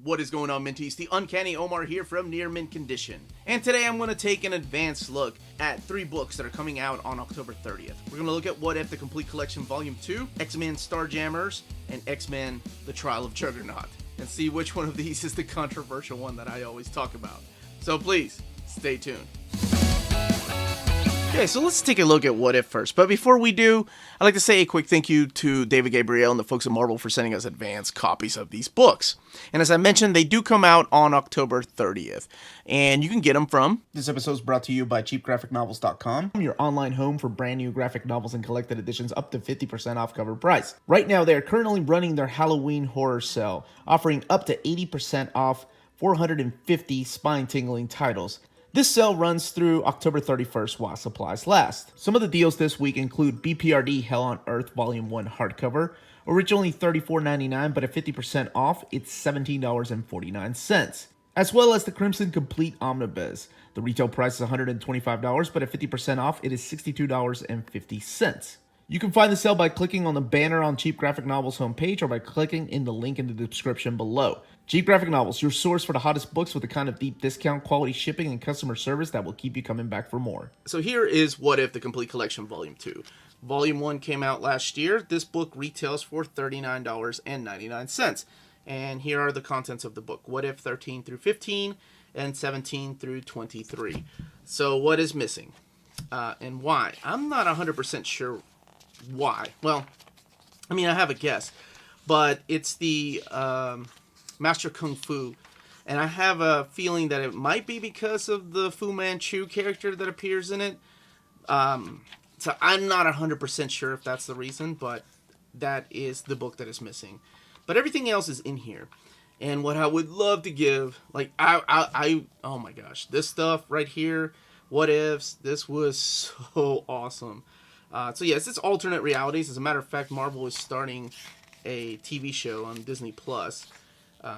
What is going on, Minties? The Uncanny Omar here from Near Mint Condition. And today I'm going to take an advanced look at 3 books that are coming out on October 30th. We're going to look at What If, the Complete Collection Volume 2, XMen Starjammers, and X-Men, The Trial of Juggernaut. And see which one of these is the controversial one that I always talk about. So please, stay tuned. Okay, so let's take a look at What If first. But before we do, I'd like to say a quick thank you to David Gabriel and the folks at Marvel for sending us advanced copies of these books. And as I mentioned, they do come out on October 30th. And you can get them from... This episode is brought to you by cheapgraphicnovels.com, your online home for brand new graphic novels and collected editions up to 50% off cover price. Right now, they are currently running their Halloween horror sale, offering up to 80% off 450 spine-tingling titles. This sale runs through October 31st while supplies last. Some of the deals this week include BPRD Hell on Earth Volume 1 hardcover, originally $34.99, but at 50% off, it's $17.49. As well as the Crimson Complete Omnibus. The retail price is $125, but at 50% off, it is $62.50. You can find the sale by clicking on the banner on Cheap Graphic Novels homepage or by clicking in the link in the description below. Cheap Graphic Novels, your source for the hottest books with the kind of deep discount, quality shipping, and customer service that will keep you coming back for more. So here is What If, the Complete Collection Volume 2. Volume 1 came out last year. This book retails for $39.99. And here are the contents of the book. What If 13 through 15 and 17 through 23. So what is missing and why? I'm not 100% sure why. Well, I mean, I have a guess. But it's the... Master Kung Fu, and I have a feeling that it might be because of the Fu Manchu character that appears in it. So I'm not 100% sure if that's the reason, but that is the book that is missing. But everything else is in here. And what I would love to give, like, oh my gosh, this stuff right here, What Ifs, this was so awesome. So yes, it's alternate realities. As a matter of fact, Marvel is starting a TV show on Disney Plus.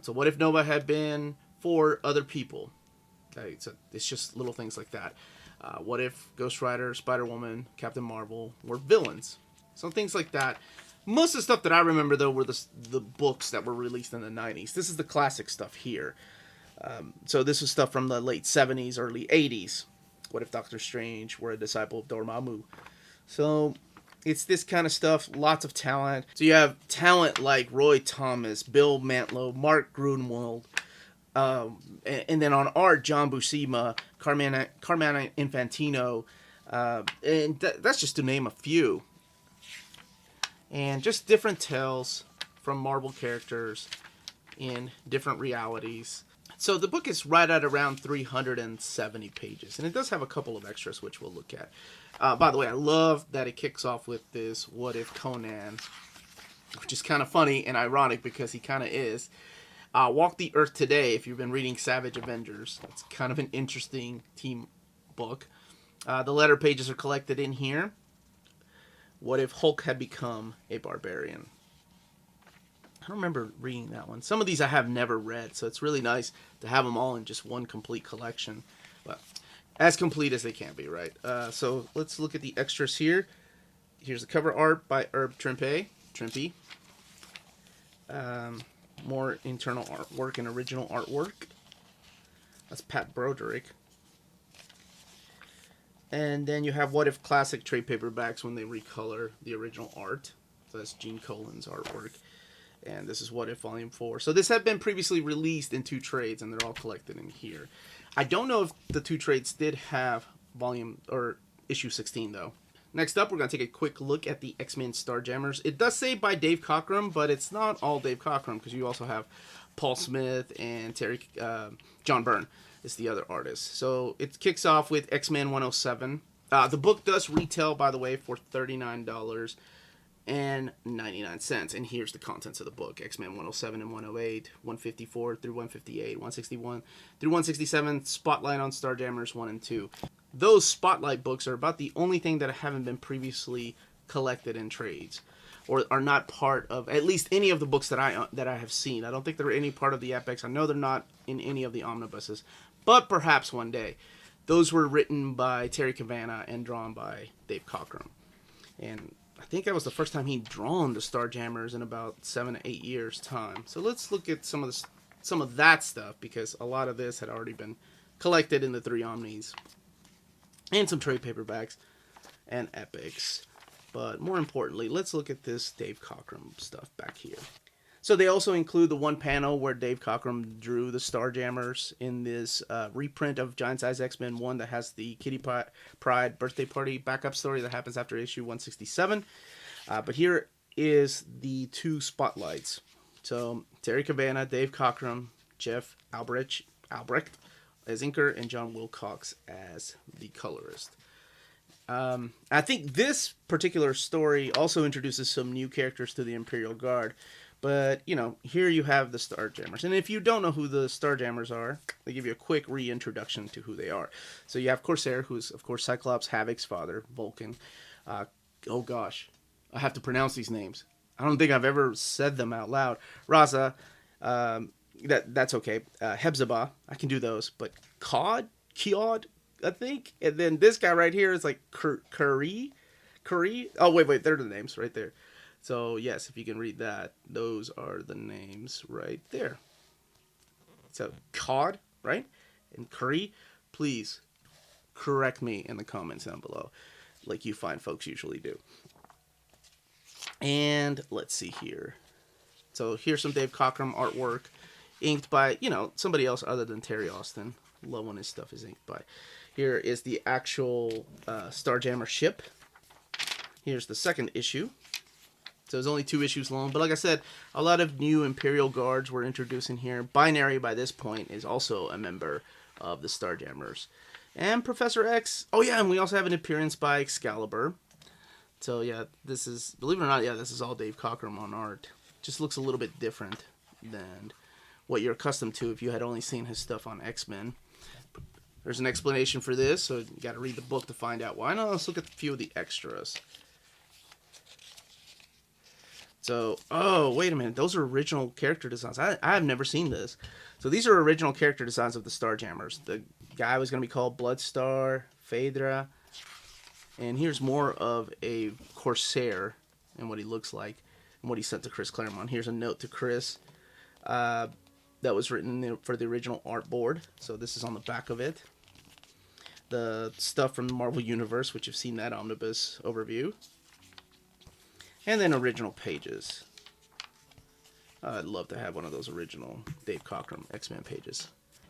So what if Nova had been for other people? Okay, so it's just little things like that. What if Ghost Rider, Spider-Woman, Captain Marvel were villains? So things like that. Most of the stuff that I remember, though, were the books that were released in the 90s. This is the classic stuff here. So this is stuff from the late 70s, early 80s. What if Doctor Strange were a disciple of Dormammu? So... it's this kind of stuff, lots of talent. So you have talent like Roy Thomas, Bill Mantlo, Mark Gruenwald, and then on art, John Buscema, Carmine Infantino, and that's just to name a few. And just different tales from Marvel characters in different realities. So the book is right at around 370 pages, and it does have a couple of extras, which we'll look at. By the way, I love that it kicks off with this What If Conan, which is kind of funny and ironic because he kind of is. Walk the Earth Today, if you've been reading Savage Avengers. It's kind of an interesting team book. The letter pages are collected in here. What if Hulk had become a barbarian? I don't remember reading that one. Some of these I have never read, so it's really nice to have them all in just one complete collection. Well, as complete as they can be, right? So let's look at the extras here. Here's the cover art by Herb Trimpe. More internal artwork and original artwork. That's Pat Broderick. And then you have What If Classic trade paperbacks when they recolor the original art. So that's Gene Colan's artwork. And this is What If Volume 4. So this had been previously released in 2 trades, and they're all collected in here. I don't know if the 2 trades did have volume or issue 16, though. Next up, we're going to take a quick look at the XMen Starjammers. It does say by Dave Cockrum, but it's not all Dave Cockrum, because you also have Paul Smith and John Byrne is the other artist. So it kicks off with X-Men 107. The book does retail, by the way, for $39.99. And here's the contents of the book. X-Men 107 and 108, 154 through 158, 161 through 167, Spotlight on Starjammers 1 and 2. Those Spotlight books are about the only thing that haven't been previously collected in trades, or are not part of at least any of the books that I have seen. I don't think they're any part of the epics. I know they're not in any of the omnibuses, but perhaps one day. Those were written by Terry Cavanagh and drawn by Dave Cockrum. And I think that was the first time he'd drawn the Starjammers in about 7 to 8 years' time. So let's look at some of some of that stuff, because a lot of this had already been collected in the 3 Omnis and some trade paperbacks and epics. But more importantly, let's look at this Dave Cockrum stuff back here. So they also include the one panel where Dave Cockrum drew the Starjammers in this reprint of Giant Size X-Men 1 that has the Kitty Pryde birthday party backup story that happens after issue 167. But here is the 2 spotlights. So Terry Cabana, Dave Cockrum, Jeff Albrecht as inker, and John Wilcox as the colorist. I think this particular story also introduces some new characters to the Imperial Guard. But, you know, here you have the Starjammers. And if you don't know who the Starjammers are, they give you a quick reintroduction to who they are. So you have Corsair, who's, of course, Cyclops, Havoc's father, Vulcan. Oh, gosh. I have to pronounce these names. I don't think I've ever said them out loud. Raza, that's okay. Hebzibah, I can do those. But Kiod, I think. And then this guy right here is like cr+ee. Oh, wait, they're the names right there. So, yes, if you can read that, those are the names right there. So, Cod, right? And cr+ee, please correct me in the comments down below, like you fine folks usually do. And let's see here. So, here's some Dave Cockrum artwork, inked by, you know, somebody else other than Terry Austin. Love when his stuff is inked by. Here is the actual Starjammer ship. Here's the second issue. So it's only 2 issues long. But like I said, a lot of new Imperial Guards were introduced in here. Binary, by this point, is also a member of the Starjammers. And Professor X. Oh, yeah, and we also have an appearance by Excalibur. So, yeah, this is, believe it or not, yeah, this is all Dave Cockrum on art. Just looks a little bit different than what you're accustomed to if you had only seen his stuff on X-Men. There's an explanation for this, so you got to read the book to find out why. Now, let's look at a few of the extras. So, oh, wait a minute. Those are original character designs. I have never seen this. So these are original character designs of the Starjammers. The guy was going to be called Bloodstar, Phaedra. And here's more of a Corsair and what he looks like and what he sent to Chris Claremont. Here's a note to Chris that was written for the original artboard. So this is on the back of it. The stuff from the Marvel Universe, which you've seen that omnibus overview. And then original pages. I'd love to have one of those original Dave Cockrum X-Men pages.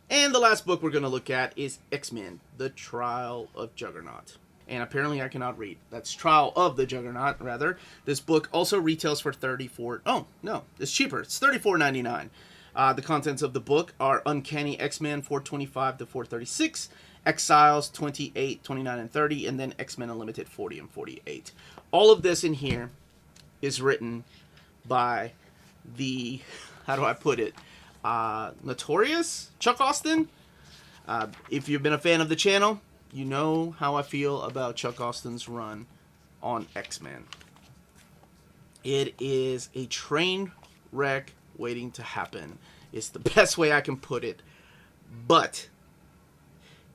And the last book we're going to look at is X-Men, The Trial of Juggernaut. And apparently I cannot read. That's Trial of the Juggernaut, rather. This book also retails for $34. Oh, no, it's cheaper. It's $34.99. The contents of the book are Uncanny X-Men 425 to 436, Exiles 28, 29, and 30, and then X-Men Unlimited 40 and 48. All of this in here is written by the, how do I put it, notorious Chuck Austin. If you've been a fan of the channel, you know how I feel about Chuck Austin's run on X-Men. It is a train wreck waiting to happen. It's the best way I can put it. But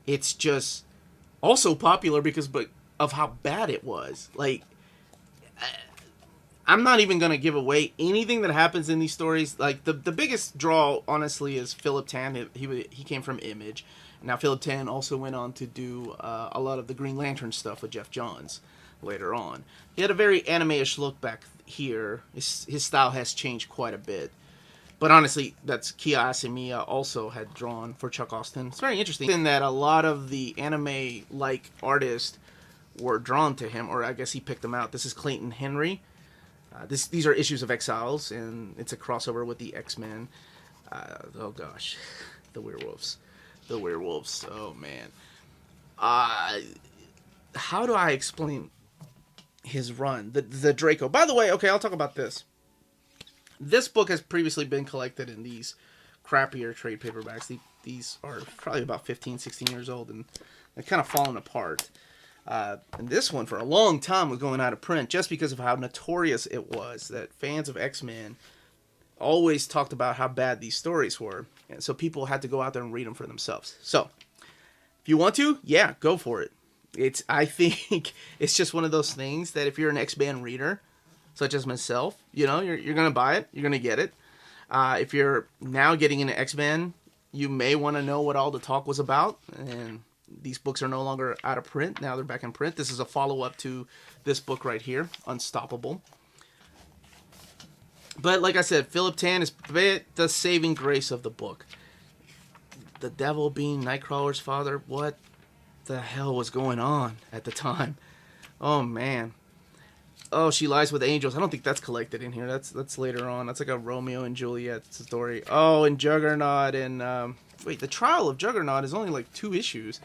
it's just also popular because of how bad it was. Like, I'm not even going to give away anything that happens in these stories. Like, the biggest draw, honestly, is Philip Tan. He came from Image. Now, Philip Tan also went on to do a lot of the Green Lantern stuff with Jeff Johns later on. He had a very anime-ish look back here. His style has changed quite a bit. But honestly, that's Kia Asemiya also had drawn for Chuck Austin. It's very interesting in that a lot of the anime-like artists were drawn to him, or I guess he picked them out. This is Clayton Henry. These are issues of Exiles, and it's a crossover with the X-Men. Oh gosh, the werewolves. Oh man. How do I explain his run? The Draco. By the way, okay, I'll talk about this. This book has previously been collected in these crappier trade paperbacks. These are probably about 15, 16 years old, and they're kind of falling apart. And this one, for a long time, was going out of print just because of how notorious it was. That fans of X-Men always talked about how bad these stories were. And so people had to go out there and read them for themselves. So, if you want to, yeah, go for it. I think it's just one of those things that if you're an X-Men reader, such as myself, you know, you're going to buy it. You're going to get it. If you're now getting into X-Men, you may want to know what all the talk was about. And these books are no longer out of print. Now they're back in print. This is a follow-up to this book right here, Unstoppable. But like I said, Philip Tan is the saving grace of the book. The devil being Nightcrawler's father, what the hell was going on at the time? Oh, man. Oh, She Lies with Angels. I don't think that's collected in here. That's later on. That's like a Romeo and Juliet story. Oh, and Juggernaut and... wait, The Trial of Juggernaut is only like 2 issues.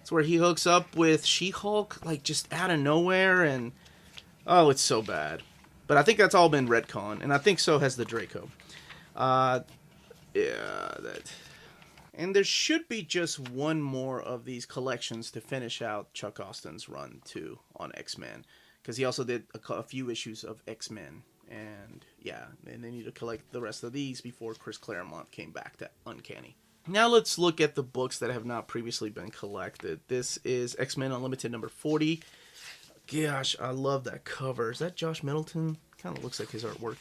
It's where he hooks up with She-Hulk, like, just out of nowhere, and... oh, it's so bad. But I think that's all been retconned, and I think so has the Draco. Yeah, that... And there should be just one more of these collections to finish out Chuck Austin's run, too, on X-Men. Because he also did a few issues of X-Men. And, yeah, and they need to collect the rest of these before Chris Claremont came back to Uncanny. Now let's look at the books that have not previously been collected. This is X-Men Unlimited number 40. Gosh, I love that cover. Is that Josh Middleton? Kind of looks like his artwork.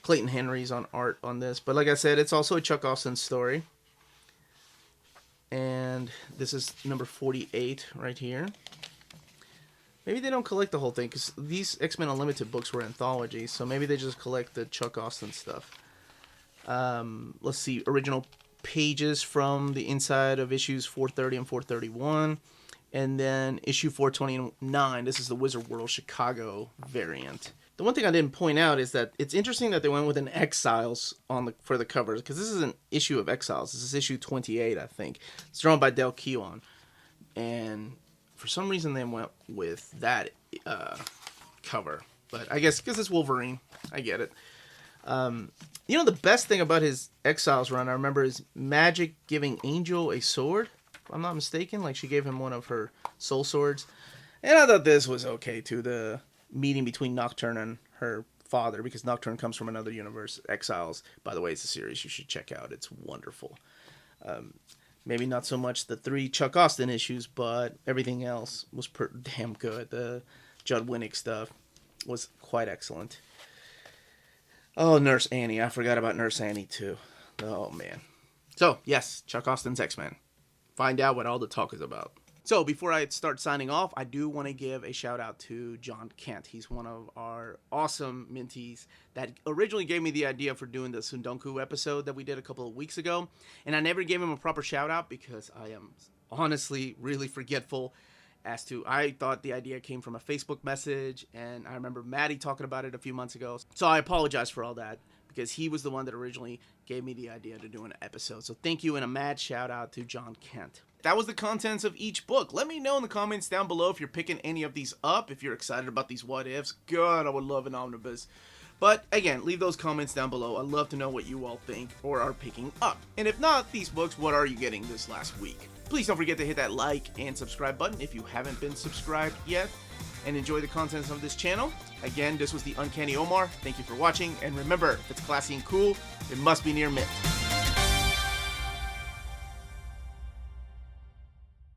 Clayton Henry's on art on this. But like I said, it's also a Chuck Austin story. And this is number 48 right here. Maybe they don't collect the whole thing, because these X-Men Unlimited books were anthologies, so maybe they just collect the Chuck Austin stuff. Let's see, original pages from the inside of issues 430 and 431. And then issue 429, this is the Wizard World Chicago variant. The one thing I didn't point out is that it's interesting that they went with an Exiles for the covers, because this is an issue of Exiles. This is issue 28, I think. It's drawn by Del Keown. And for some reason they went with that cover. But I guess because it's Wolverine, I get it. You know, the best thing about his Exiles run, I remember, is Magic giving Angel a sword. If I'm not mistaken, like she gave him one of her soul swords. And I thought this was okay too, the meeting between Nocturne and her father, because Nocturne comes from another universe. Exiles, by the way, it's a series you should check out. It's wonderful. Maybe not so much the 3 Chuck Austin issues, but everything else was damn good. The Judd Winnick stuff was quite excellent. Oh, Nurse Annie. I forgot about Nurse Annie too. Oh, man. So, yes, Chuck Austin's X-Men. Find out what all the talk is about. So, before I start signing off, I do want to give a shout out to John Kent. He's one of our awesome mentees that originally gave me the idea for doing the Sundonku episode that we did a couple of weeks ago. And I never gave him a proper shout out because I am honestly really forgetful as to, I thought the idea came from a Facebook message, and I remember Maddie talking about it a few months ago. So I apologize for all that, because he was the one that originally gave me the idea to do an episode. So thank you, and a mad shout out to John Kent. That was the contents of each book. Let me know in the comments down below if you're picking any of these up, if you're excited about these what ifs. God, I would love an omnibus. But again, leave those comments down below. I'd love to know what you all think or are picking up. And if not these books, what are you getting this last week? Please don't forget to hit that like and subscribe button if you haven't been subscribed yet. And enjoy the contents of this channel. Again, this was the Uncanny Omar. Thank you for watching. And remember, if it's classy and cool, it must be near mint.